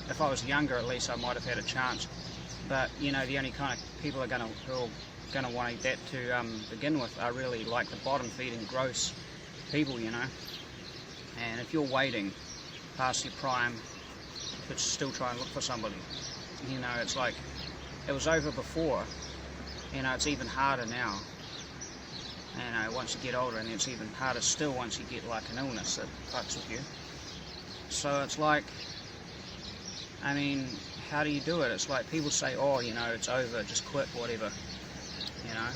If I was younger, at least I might have had a chance. But, you know, the only kind of people who are going to want that to begin with are really like the bottom-feeding, gross people, you know. And if you're waiting past your prime to still try and look for somebody, you know, it's like, it was over before, you know, it's even harder now. You know, once you get older, and it's even harder still once you get like an illness that fucks with you. So it's like, I mean, how do you do it? It's like people say, oh, you know, it's over, just quit, whatever, you know.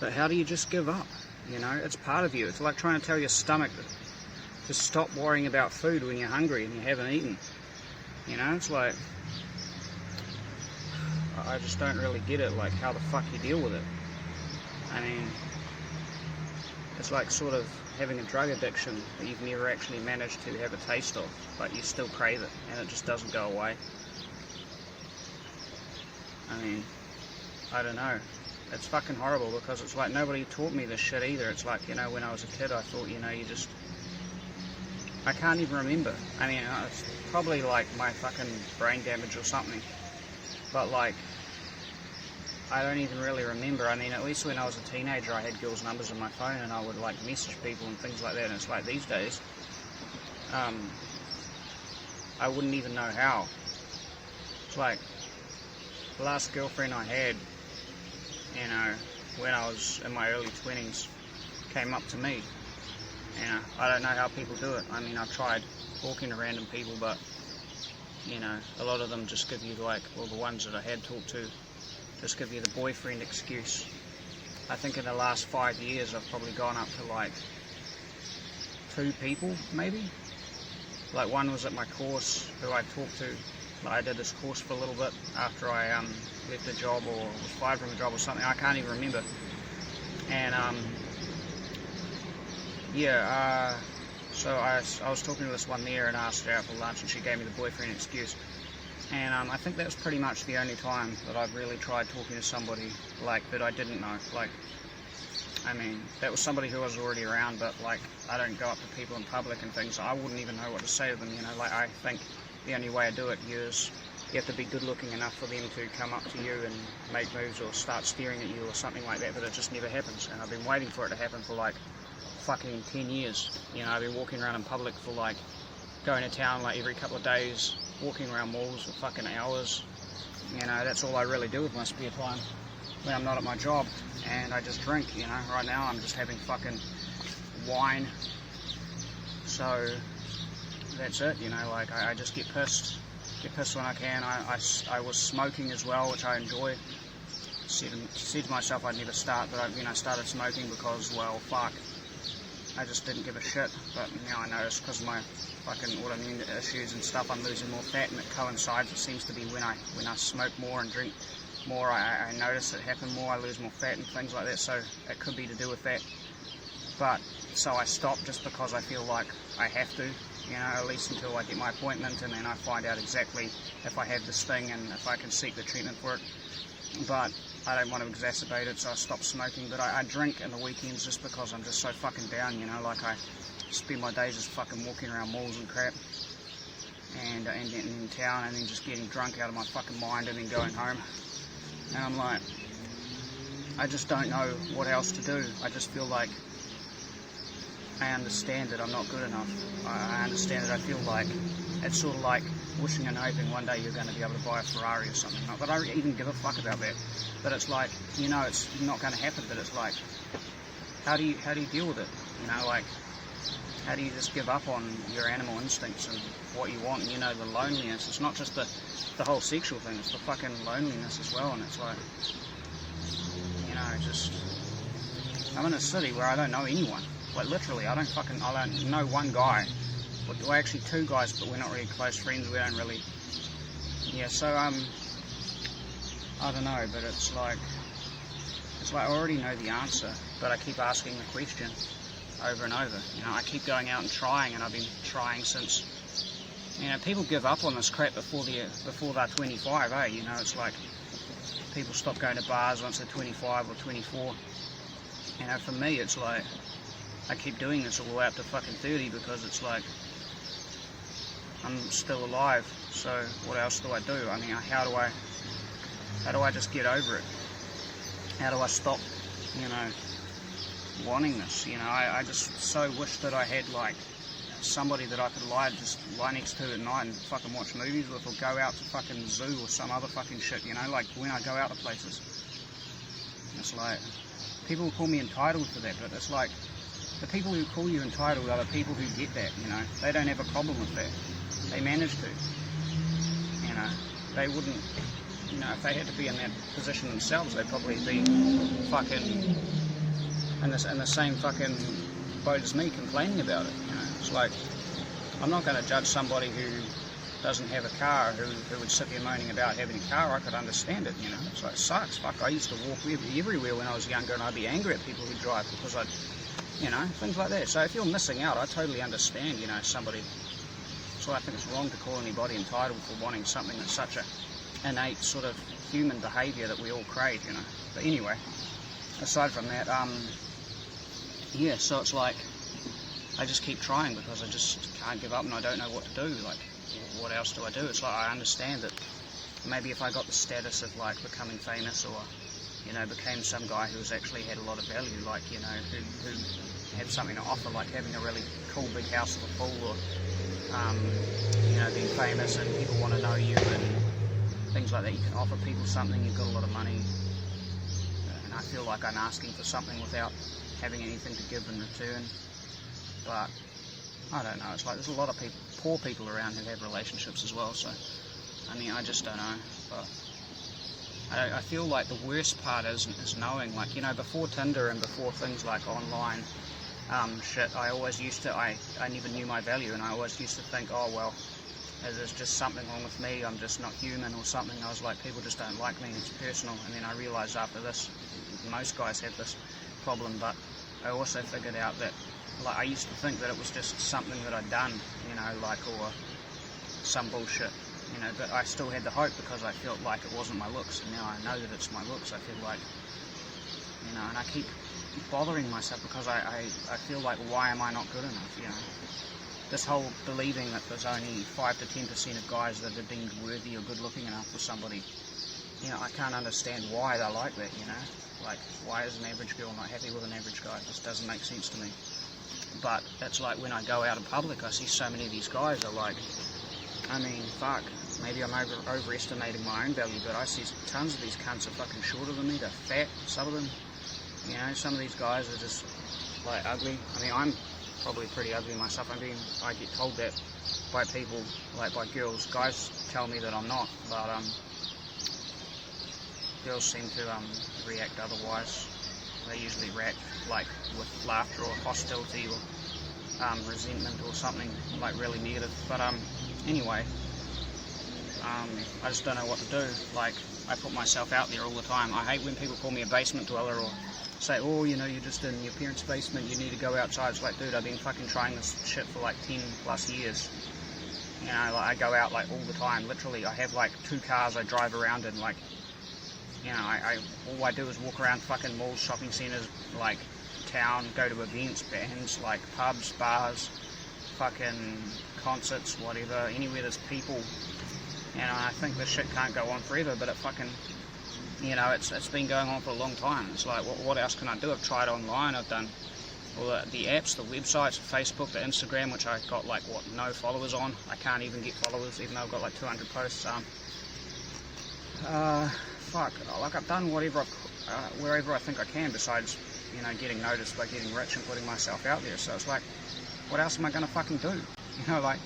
But how do you just give up? You know, it's part of you. It's like trying to tell your stomach to stop worrying about food when you're hungry and you haven't eaten. You know, it's like, I just don't really get it, like how the fuck you deal with it. I mean, it's like sort of having a drug addiction that you've never actually managed to have a taste of, but you still crave it, and it just doesn't go away. I mean, I don't know. It's fucking horrible, because it's like nobody taught me this shit either. It's like, you know, when I was a kid, I thought, you know, I can't even remember. I mean, it's probably like my fucking brain damage or something, but like, I don't even really remember. I mean, at least when I was a teenager, I had girls' numbers on my phone, and I would like message people and things like that. And it's like these days, I wouldn't even know how. It's like the last girlfriend I had, you know, when I was in my early 20s, came up to me. You know, I don't know how people do it. I mean, I've tried talking to random people, but you know, a lot of them just give you like, well, the ones that I had talked to, just give you the boyfriend excuse. I think in the last 5 years I've probably gone up to like 2 people, maybe. Like one was at my course who I talked to. I did this course for a little bit after I left the job or was fired from the job or something. I can't even remember. And so I was talking to this one there and asked her out for lunch, and she gave me the boyfriend excuse. And I think that's pretty much the only time that I've really tried talking to somebody like that I didn't know. Like, I mean, that was somebody who was already around, but like, I don't go up to people in public and things. I wouldn't even know what to say to them, you know. Like, I think the only way I do it is you have to be good looking enough for them to come up to you and make moves or start staring at you or something like that, but it just never happens. And I've been waiting for it to happen for like fucking 10 years. You know, I've been walking around in public for like, going to town like every couple of days, walking around malls for fucking hours. You know, that's all I really do with my spare time when I'm not at my job, and I just drink, you know. Right now I'm just having fucking wine, so that's it, you know. Like, I just get pissed when I can. I was smoking as well, which I enjoy. Said to myself I'd never start, but I started smoking because, well, fuck, I just didn't give a shit. But now I notice, because of my fucking autoimmune issues and stuff, I'm losing more fat, and it coincides. It seems to be when I smoke more and drink more, I notice it happen more. I lose more fat and things like that, so it could be to do with that. But so I stop just because I feel like I have to, you know, at least until I get my appointment, and then I find out exactly if I have this thing and if I can seek the treatment for it. But I don't want to exacerbate it, so I stop smoking. But I drink in the weekends just because I'm just so fucking down, you know. Like, I spend my days just fucking walking around malls and crap, and in town, and then just getting drunk out of my fucking mind, and then going home. And I'm like, I just don't know what else to do. I just feel like I understand that I'm not good enough. I understand that I feel like it's sort of like wishing and hoping one day you're going to be able to buy a Ferrari or something. Not that I even give a fuck about that, but it's like, you know, it's not going to happen. But it's like, how do you deal with it? You know, like, how do you just give up on your animal instincts and what you want? And, you know, the loneliness. It's not just the whole sexual thing. It's the fucking loneliness as well. And it's like, you know, just, I'm in a city where I don't know anyone. Like, literally, I don't know one guy. Well, actually 2 guys, but we're not really close friends. We don't really, yeah, so, I don't know, but it's like I already know the answer, but I keep asking the question over and over. You know, I keep going out and trying, and I've been trying since, you know, people give up on this crap before they're 25, eh? You know, it's like, people stop going to bars once they're 25 or 24. You know, for me, it's like, I keep doing this all the way up to fucking 30, because it's like, I'm still alive, so what else do I do? I mean, how do I just get over it? How do I stop, wanting this? I just so wish that I had like somebody that I could just lie next to at night and fucking watch movies with, or go out to fucking zoo or some other fucking shit, like when I go out to places. It's like, people call me entitled for that, but it's like, the people who call you entitled are the people who get that, they don't have a problem with that. They manage to, they wouldn't, if they had to be in that position themselves, they'd probably be fucking in the same fucking boat as me, complaining about it. It's like, I'm not going to judge somebody who doesn't have a car, who would sit there moaning about having a car. I could understand it, It's like, it sucks. Fuck, I used to walk everywhere when I was younger, and I'd be angry at people who drive because things like that. So if you're missing out, I totally understand, somebody. So I think it's wrong to call anybody entitled for wanting something that's such a innate sort of human behaviour that we all crave, But anyway, aside from that, so it's like, I just keep trying because I just can't give up and I don't know what to do. Like, what else do I do? It's like, I understand that maybe if I got the status of like becoming famous, or became some guy who's actually had a lot of value, like, who had something to offer, like having a really cool big house with a pool, or being famous and people want to know you and things like that. You can offer people something, you've got a lot of money, and I feel like I'm asking for something without having anything to give in return. But I don't know, it's like there's a lot of people, poor people around who have relationships as well, so I mean, I just don't know. But I feel like the worst part is knowing, like, before Tinder and before things like online shit, I always used to, I never knew my value, and I always used to think, oh well, there's just something wrong with me, I'm just not human or something. I was like, people just don't like me, it's personal. And then I realised after this, most guys have this problem, but I also figured out that, like, I used to think that it was just something that I'd done, or some bullshit, but I still had the hope because I felt like it wasn't my looks, and now I know that it's my looks. I feel like, and I keep bothering myself because I feel like, why am I not good enough, This whole believing that there's only 5 to 10% of guys that are deemed worthy or good looking enough for somebody, I can't understand why they're like that, Like, why is an average girl not happy with an average guy? It just doesn't make sense to me. But it's like when I go out in public, I see so many of these guys are like, I mean, fuck, maybe I'm overestimating my own value, but I see tons of these cunts are fucking shorter than me, they're fat, some of them, some of these guys are just, like, ugly. I mean, I'm probably pretty ugly myself. I mean, I get told that by people, like by girls. Guys tell me that I'm not, but girls seem to react otherwise. They usually react like with laughter or hostility or resentment or something like really negative. But anyway, I just don't know what to do. Like, I put myself out there all the time. I hate when people call me a basement dweller or say, oh, you're just in your parents' basement, you need to go outside. It's like, dude, I've been fucking trying this shit for like 10 plus years. Like, I go out like all the time, literally. I have like 2 cars I drive around in, like, all I do is walk around fucking malls, shopping centres, like town, go to events, bands, like pubs, bars, fucking concerts, whatever, anywhere there's people. I think this shit can't go on forever, but it fucking, it's been going on for a long time. It's like, what else can I do? I've tried online, I've done all the apps, the websites, Facebook, the Instagram, which I got like, no followers on. I can't even get followers, even though I've got like 200 posts. Fuck, like I've done whatever, wherever I think I can, besides, getting noticed by getting rich and putting myself out there. So it's like, what else am I going to fucking do? Like,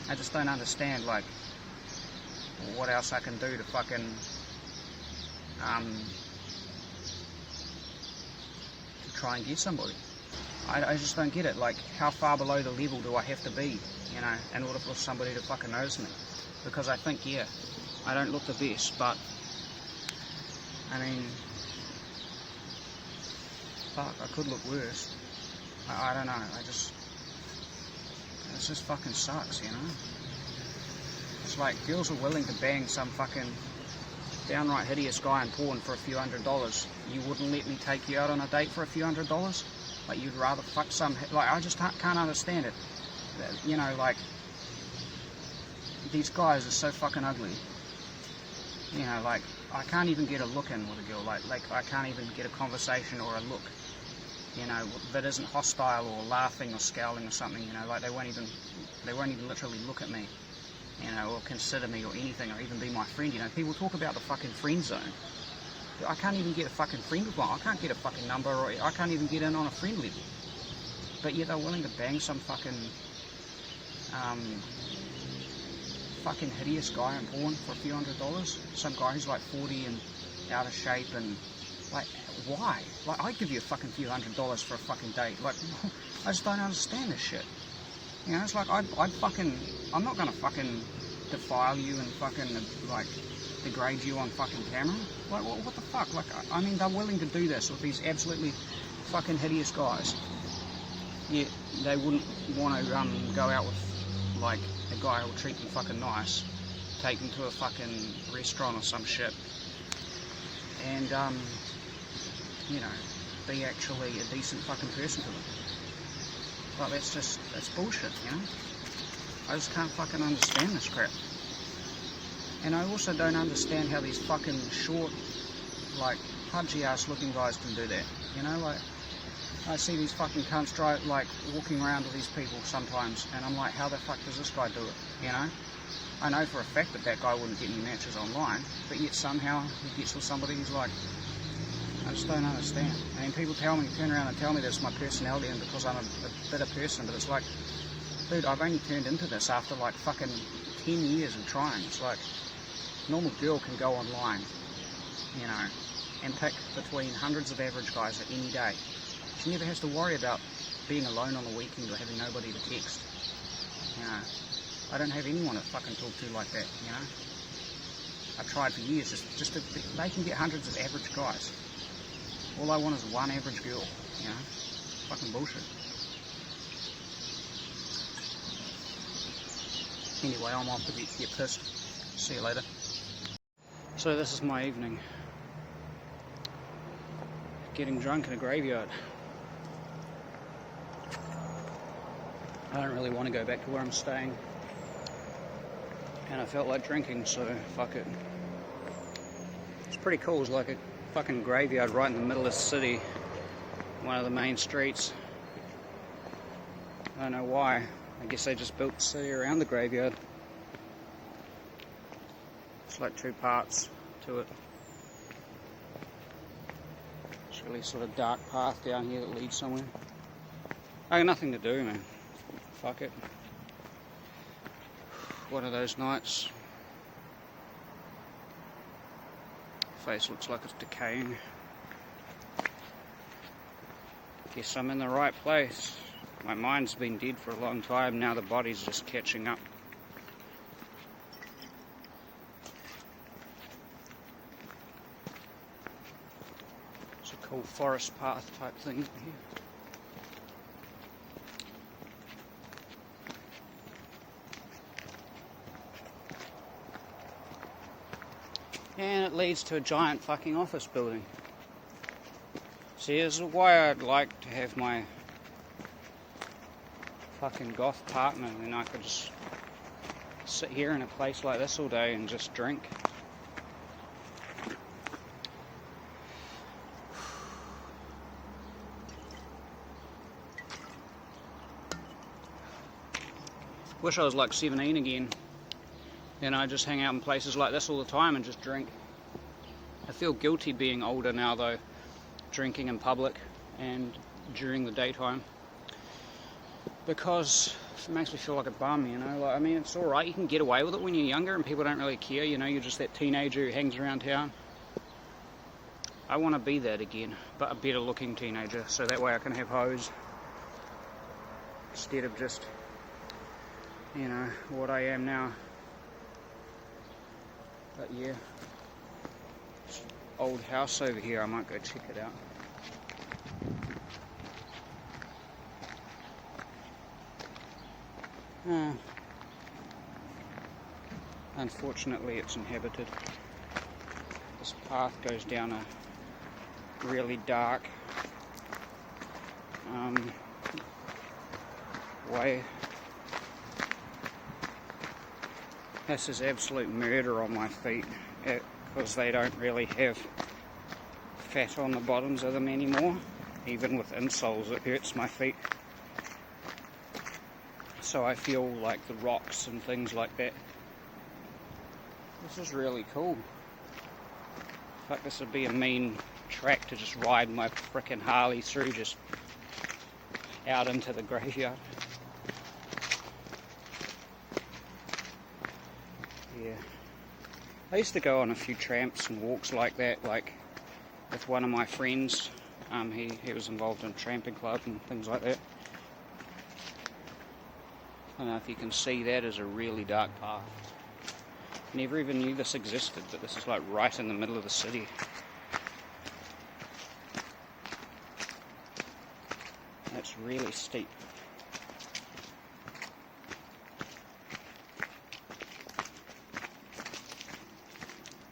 I just don't understand, like, what else I can do to fucking, to try and get somebody. I just don't get it. Like, how far below the level do I have to be, in order for somebody to fucking notice me? Because I think, yeah, I don't look the best, but I mean, fuck, I could look worse. I don't know, it just fucking sucks, It's like, girls are willing to bang some fucking downright hideous guy in porn for a few $100s. You wouldn't let me take you out on a date for a few $100s? Like, you'd rather fuck some, like, I just can't understand it. Like, these guys are so fucking ugly. You know, like, I can't even get a look in with a girl. Like I can't even get a conversation or a look, you know, that isn't hostile or laughing or scowling or something. You know, like they won't even literally look at me, you know, or consider me or anything, or even be my friend. You know, people talk about the fucking friend zone. I can't even get a fucking friend with mine. I can't get a fucking number, or I can't even get in on a friend level. But yet they're willing to bang some fucking fucking hideous guy in porn for a few $100s. Some guy who's like 40 and out of shape, and like, why? Like, I'd give you a fucking few $100s for a fucking date. Like, I just don't understand this shit. You know, it's like, I'm not gonna fucking defile you and fucking, like, degrade you on fucking camera. Like, what the fuck? Like, I mean, they're willing to do this with these absolutely fucking hideous guys. Yet they wouldn't want to go out with, like, a guy who'll treat them fucking nice, take them to a fucking restaurant or some shit, and, you know, be actually a decent fucking person to them. Like, that's bullshit, you know? I just can't fucking understand this crap. And I also don't understand how these fucking short, like, pudgy ass looking guys can do that, you know? Like, I see these fucking cunts like walking around with these people sometimes, and I'm like, how the fuck does this guy do it, you know? I know for a fact that guy wouldn't get any matches online, but yet somehow he gets with somebody who's like, I just don't understand. I mean, people turn around and tell me that's my personality and because I'm a bitter person, but it's like, dude, I've only turned into this after like fucking 10 years of trying. It's like, a normal girl can go online, you know, and pick between hundreds of average guys at any day. She never has to worry about being alone on the weekend or having nobody to text, you know. I don't have anyone to fucking talk to like that, you know. I've tried for years, they can get hundreds of average guys. All I want is one average girl, you know. Fucking bullshit. Anyway, I'm off to get pissed. See you later. So this is my evening. Getting drunk in a graveyard. I don't really want to go back to where I'm staying. And I felt like drinking, so fuck it. It's pretty cool. It's like a fucking graveyard right in the middle of the city. One of the main streets. I don't know why. I guess they just built the city around the graveyard. It's like two parts to it. It's really sort of dark path down here that leads somewhere. I got nothing to do, man. Fuck it. One of those nights. Face looks like it's decaying. Guess I'm in the right place. My mind's been dead for a long time, now the body's just catching up. It's a cool forest path type thing here. And it leads to a giant fucking office building. See, this is why I'd like to have my fucking goth partner, and then I could just sit here in a place like this all day and just drink. Wish I was like 17 again. And I just hang out in places like this all the time and just drink. I feel guilty being older now though, drinking in public and during the daytime, because it makes me feel like a bum, you know. Like, I mean, it's alright, you can get away with it when you're younger and people don't really care, you know, you're just that teenager who hangs around town. I want to be that again, but a better looking teenager, so that way I can have hoes instead of just, you know, what I am now. But yeah, this old house over here, I might go check it out. Unfortunately, it's inhabited. This path goes down a really dark way. This is absolute murder on my feet because they don't really have fat on the bottoms of them anymore. Even with insoles it hurts my feet. So I feel like the rocks and things like that. This is really cool. In fact, this would be a mean track to just ride my frickin' Harley through, just out into the graveyard. Yeah. I used to go on a few tramps and walks like that, like with one of my friends. He was involved in a tramping club and things like that. I don't know if you can see that as a really dark path. Never even knew this existed, but this is like right in the middle of the city. That's really steep.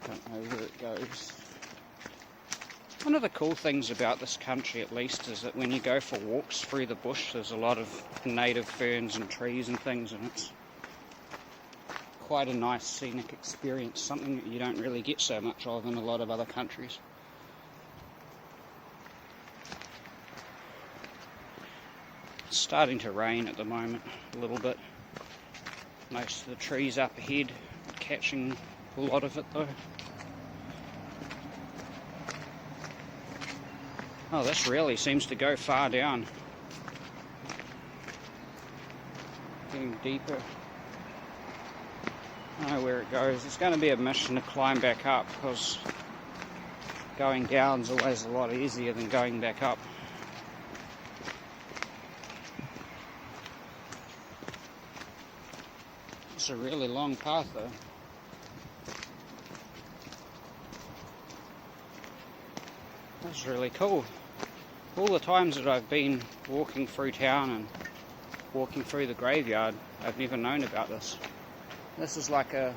Don't know where it goes. One of the cool things about this country, at least, is that when you go for walks through the bush, there's a lot of native ferns and trees and things, and it's quite a nice scenic experience, something that you don't really get so much of in a lot of other countries. It's starting to rain at the moment, a little bit. Most of the trees up ahead are catching a lot of it though. Oh, this really seems to go far down. Getting deeper. I don't know where it goes. It's going to be a mission to climb back up because going down is always a lot easier than going back up. It's a really long path though. That's really cool. All the times that I've been walking through town and walking through the graveyard, I've never known about this. This is like a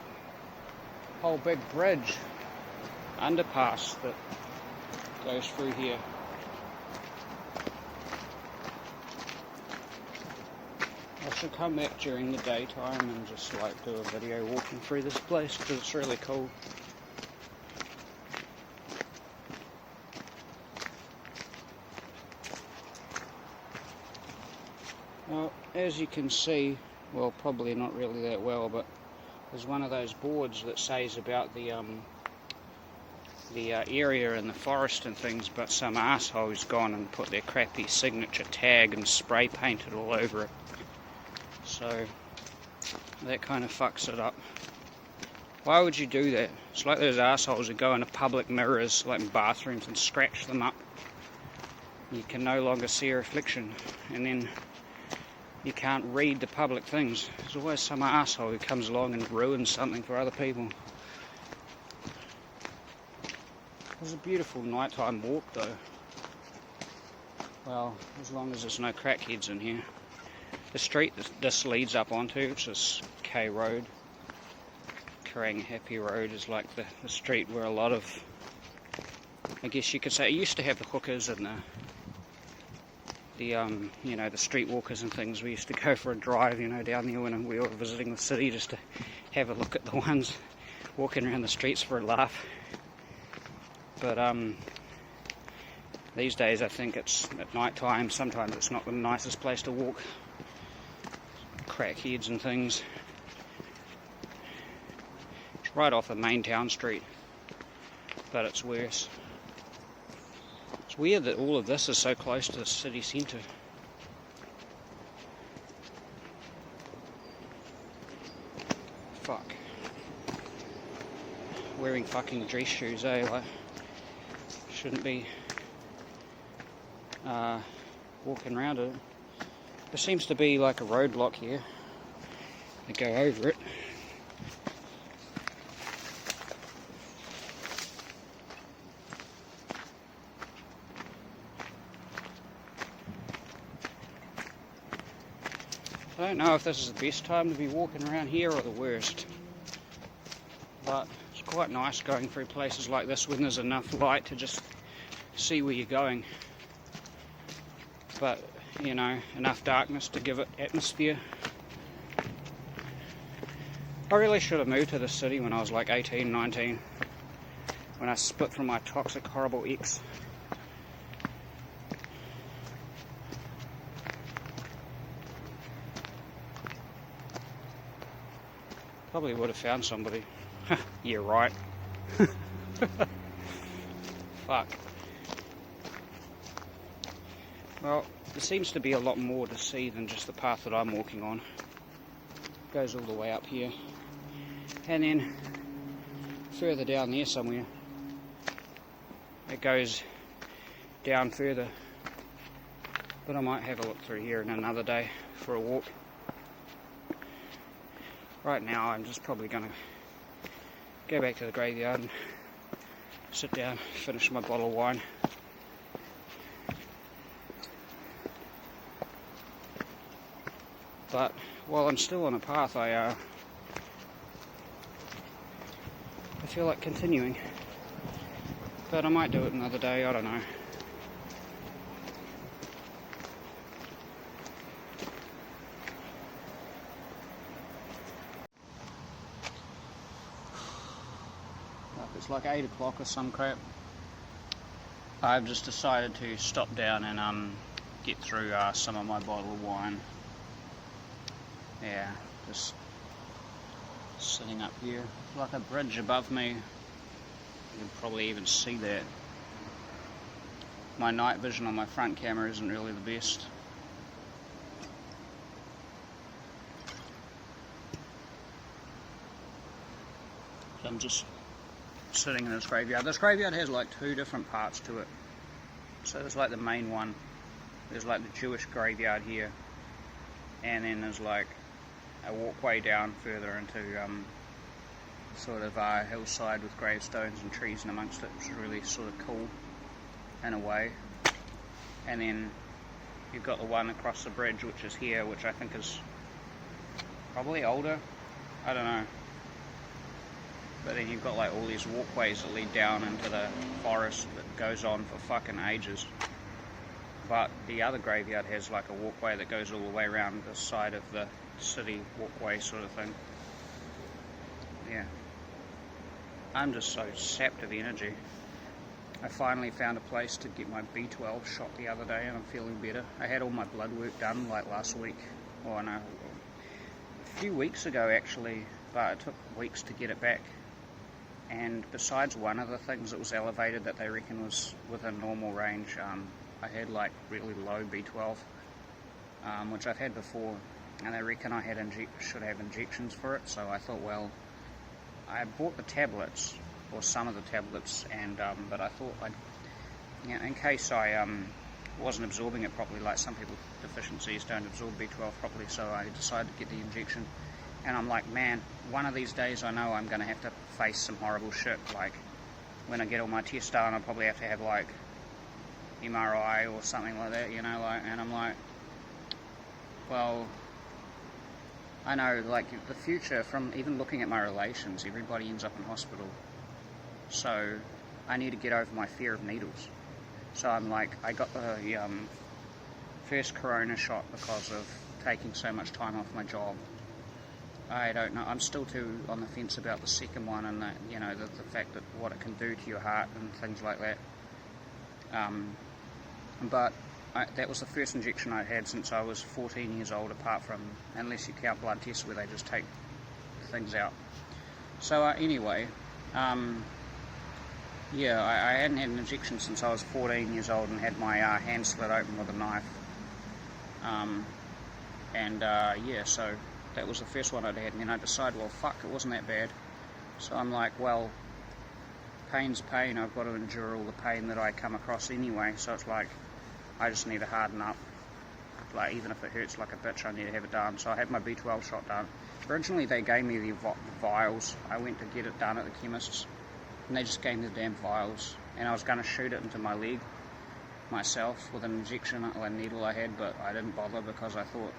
whole big bridge, underpass that goes through here. I should come back during the daytime and just like do a video walking through this place because it's really cool. Well, as you can see, well, probably not really that well, but there's one of those boards that says about the area and the forest and things, but some asshole's gone and put their crappy signature tag and spray painted all over it. So that kind of fucks it up. Why would you do that? It's like those assholes who go into public mirrors, like in bathrooms, and scratch them up. You can no longer see a reflection, and then you can't read the public things. There's always some asshole who comes along and ruins something for other people. It was a beautiful nighttime walk though. Well, as long as there's no crackheads in here. The street this leads up onto, which is K Road, Karanga Happy Road, is like the street where a lot of, I guess you could say, it used to have the hookers and the you know, the streetwalkers and things. We used to go for a drive, you know, down there when we were visiting the city, just to have a look at the ones walking around the streets for a laugh. But these days I think it's at night time, sometimes it's not the nicest place to walk. Crackheads and things. It's right off the main town street, but it's worse. It's weird that all of this is so close to the city centre. Fuck. Wearing fucking dress shoes, eh? Like, shouldn't be walking around it. There seems to be like a roadblock here. I go over it. I don't know if this is the best time to be walking around here or the worst, but it's quite nice going through places like this when there's enough light to just see where you're going, but you know, enough darkness to give it atmosphere. I really should have moved to the city when I was like 18, 19, when I split from my toxic, horrible ex. Probably would have found somebody. Yeah, right. Fuck. Well, there seems to be a lot more to see than just the path that I'm walking on. It goes all the way up here. And then further down there somewhere, it goes down further. But I might have a look through here in another day for a walk. Right now I'm just probably going to go back to the graveyard and sit down, finish my bottle of wine. But while I'm still on a path, I feel like continuing. But I might do it another day, I don't know. It's like 8 o'clock or some crap. I've just decided to stop down and get through some of my bottle of wine. Yeah, just sitting up here. Like a bridge above me. You can probably even see that. My night vision on my front camera isn't really the best. So I'm just sitting in this graveyard. This graveyard has like 2 different parts to it. So there's like the main one. There's like the Jewish graveyard here. And then there's like a walkway down further into sort of a hillside with gravestones and trees in amongst it, which is really sort of cool in a way. And then you've got the one across the bridge, which is here, which I think is probably older. I don't know. But then you've got like all these walkways that lead down into the forest that goes on for fucking ages. But the other graveyard has like a walkway that goes all the way around the side of the city walkway sort of thing. Yeah. I'm just so sapped of energy. I finally found a place to get my B12 shot the other day and I'm feeling better. I had all my blood work done like last week. Or no, a few weeks ago actually, but it took weeks to get it back. And besides one of the things that was elevated that they reckon was within normal range, I had like really low B12, which I've had before, and they reckon I should have injections for it. So I thought, well, I bought the tablets, or some of the tablets, and but I thought in case I wasn't absorbing it properly, like some people deficiencies don't absorb B12 properly, so I decided to get the injection. And I'm like, man, one of these days I know I'm going to have to face some horrible shit. Like, when I get all my tests done, I'll probably have to have, like, MRI or something like that, you know, like, and I'm like, well, I know, like, the future, from even looking at my relations, everybody ends up in hospital. So, I need to get over my fear of needles. So I'm like, I got the first corona shot because of taking so much time off my job. I don't know, I'm still too on the fence about the second one and that, you know, the fact that what it can do to your heart and things like that. But that was the first injection I'd had since I was 14 years old, apart from, unless you count blood tests where they just take things out. So anyway, yeah, I hadn't had an injection since I was 14 years old and had my hand slit open with a knife. Yeah, so that was the first one I'd had, and then I decided, well, fuck, it wasn't that bad. So I'm like, well, pain's pain, I've got to endure all the pain that I come across anyway, so it's like, I just need to harden up. Like, even if it hurts like a bitch, I need to have it done. So I had my B12 shot done. Originally they gave me the vials. I went to get it done at the chemist's, and they just gave me the damn vials, and I was going to shoot it into my leg myself with an injection, a needle I had, but I didn't bother because I thought,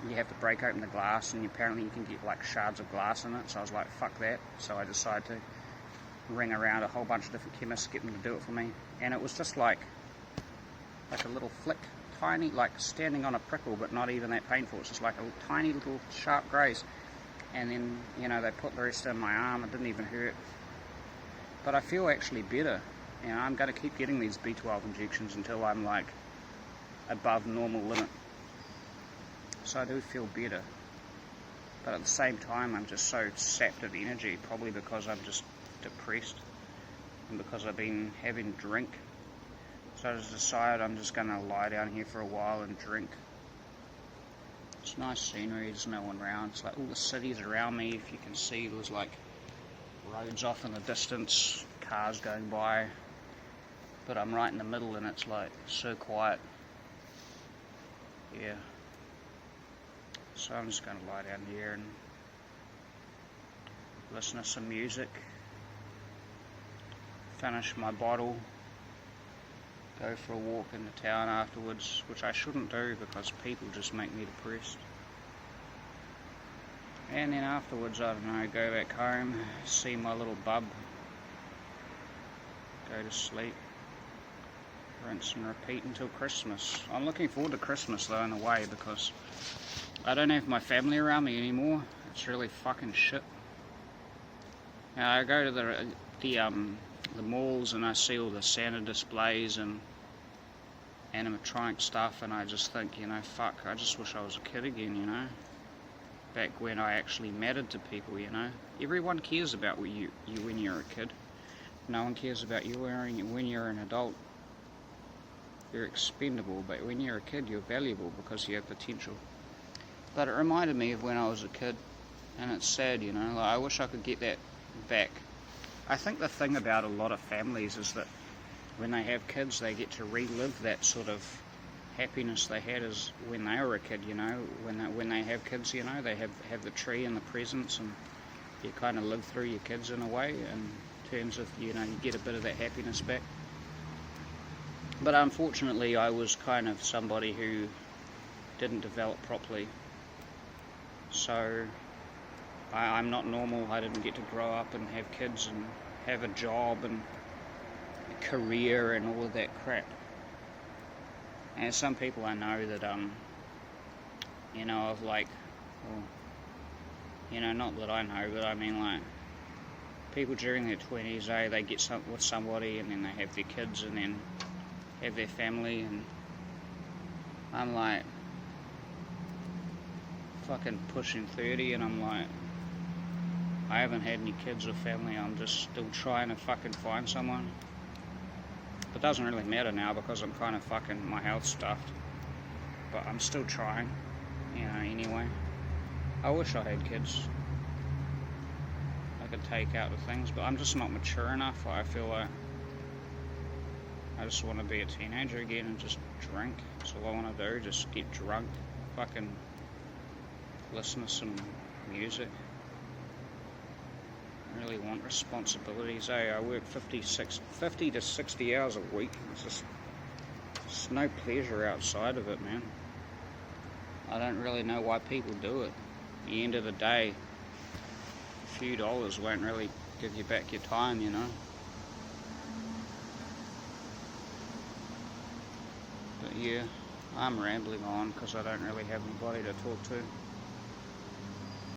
you have to break open the glass, and apparently you can get like shards of glass in it, so I was like, fuck that. So I decided to ring around a whole bunch of different chemists, get them to do it for me, and it was just like a little flick, tiny, like standing on a prickle, but not even that painful. It's just like a tiny little sharp graze, and then, you know, they put the rest in my arm. It didn't even hurt. But I feel actually better. You know, I'm going to keep getting these B12 injections until I'm like above normal limit. So I do feel better. But at the same time, I'm just so sapped of energy, probably because I'm just depressed and because I've been having drink. So I just decided I'm just going to lie down here for a while and drink. It's nice scenery, there's no one around. It's like all the cities around me, if you can see, there's like roads off in the distance, cars going by. But I'm right in the middle and it's like so quiet. Yeah. So I'm just going to lie down here and listen to some music, finish my bottle, go for a walk into town afterwards, which I shouldn't do because people just make me depressed. And then afterwards, I don't know, go back home, see my little bub, go to sleep, rinse and repeat until Christmas. I'm looking forward to Christmas though in a way because I don't have my family around me anymore. It's really fucking shit. Now, I go to the malls and I see all the Santa displays and animatronic stuff, and I just think, you know, fuck, I just wish I was a kid again, you know, back when I actually mattered to people, you know. Everyone cares about you when you're a kid. No one cares about you when you're an adult. You're expendable, but when you're a kid, you're valuable because you have potential. But it reminded me of when I was a kid, and it's sad, you know, like, I wish I could get that back. I think the thing about a lot of families is that when they have kids, they get to relive that sort of happiness they had as when they were a kid, you know. When they have kids, you know, they have the tree and the presents, and you kind of live through your kids in a way, in terms of, you know, you get a bit of that happiness back. But unfortunately, I was kind of somebody who didn't develop properly. So I'm not normal. I didn't get to grow up and have kids and have a job and a career and all of that crap. And some people I know that, you know, of like, well, you know, not that I know, but I mean like, people during their 20s, they get with somebody and then they have their kids and then have their family, and I'm like, fucking pushing 30, and I'm like, I haven't had any kids or family. I'm just still trying to fucking find someone. It doesn't really matter now because I'm kind of fucking, my health's stuffed. But I'm still trying, you know, anyway. I wish I had kids. I could take out the things, but I'm just not mature enough. I feel like I just want to be a teenager again and just drink. That's all I want to do, just get drunk, fucking listen to some music. I really want responsibilities, eh? I work 50 to 60 hours a week. There's no pleasure outside of it, man. I don't really know why people do it. At the end of the day, a few dollars won't really give you back your time, you know. But yeah, I'm rambling on because I don't really have anybody to talk to.